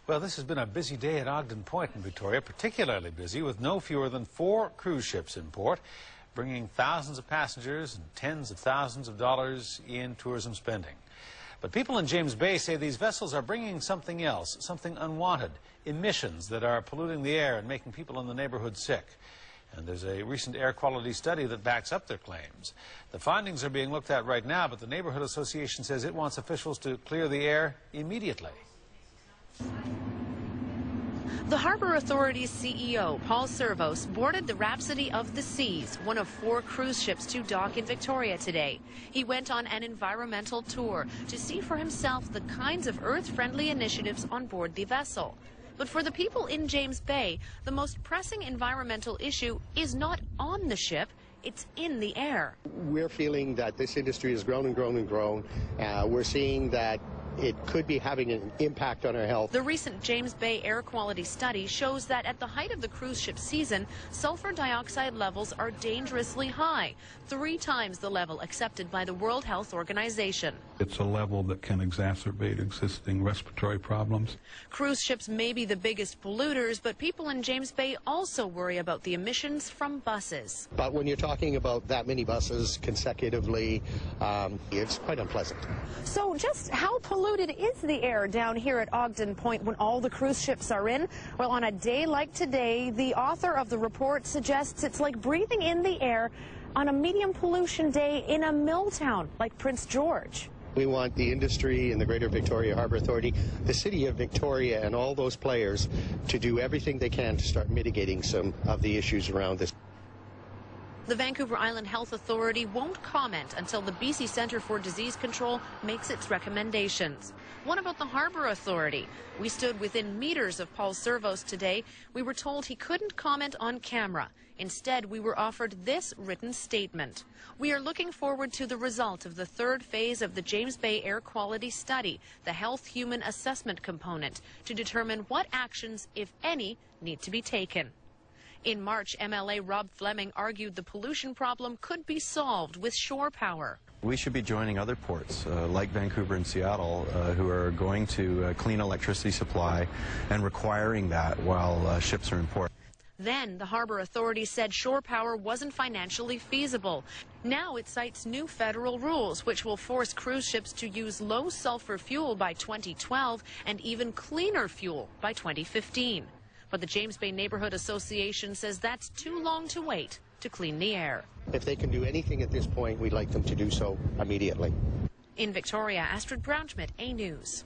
Well, this has been a busy day at Ogden Point in Victoria, particularly busy with no fewer than 4 cruise ships in port, bringing thousands of passengers and tens of thousands of dollars in tourism spending. But people in James Bay say these vessels are bringing something else, something unwanted, emissions that are polluting the air and making people in the neighborhood sick. And there's a recent air quality study that backs up their claims. The findings are being looked at right now, but the Neighborhood Association says it wants officials to clear the air immediately. The Harbor Authority's CEO, Paul Servos, boarded the Rhapsody of the Seas, one of 4 cruise ships to dock in Victoria today. He went on an environmental tour to see for himself the kinds of Earth-friendly initiatives on board the vessel. But for the people in James Bay, the most pressing environmental issue is not on the ship, it's in the air. We're feeling that this industry has grown and grown and grown. We're seeing that it could be having an impact on our health. The recent James Bay air quality study shows that at the height of the cruise ship season, sulfur dioxide levels are dangerously high, 3 times the level accepted by the World Health Organization. It's a level that can exacerbate existing respiratory problems. Cruise ships may be the biggest polluters, but people in James Bay also worry about the emissions from buses. But when you're talking about that many buses consecutively, it's quite unpleasant. So just how polluted is the air down here at Ogden Point when all the cruise ships are in? Well, on a day like today, the author of the report suggests it's like breathing in the air on a medium pollution day in a mill town like Prince George. We want the industry and the Greater Victoria Harbour Authority, the City of Victoria and all those players to do everything they can to start mitigating some of the issues around this. The Vancouver Island Health Authority won't comment until the BC Centre for Disease Control makes its recommendations. What about the Harbour Authority? We stood within meters of Paul Servos today. We were told he couldn't comment on camera. Instead, we were offered this written statement. We are looking forward to the result of the 3rd phase of the James Bay Air Quality Study, the Health Human Assessment component, to determine what actions, if any, need to be taken. In March, MLA Rob Fleming argued the pollution problem could be solved with shore power. We should be joining other ports like Vancouver and Seattle who are going to clean electricity supply and requiring that while ships are in port. Then the Harbour Authority said shore power wasn't financially feasible. Now it cites new federal rules which will force cruise ships to use low sulfur fuel by 2012 and even cleaner fuel by 2015. But the James Bay Neighborhood Association says that's too long to wait to clean the air. If they can do anything at this point, we'd like them to do so immediately. In Victoria, Astrid Brownschmidt, A News.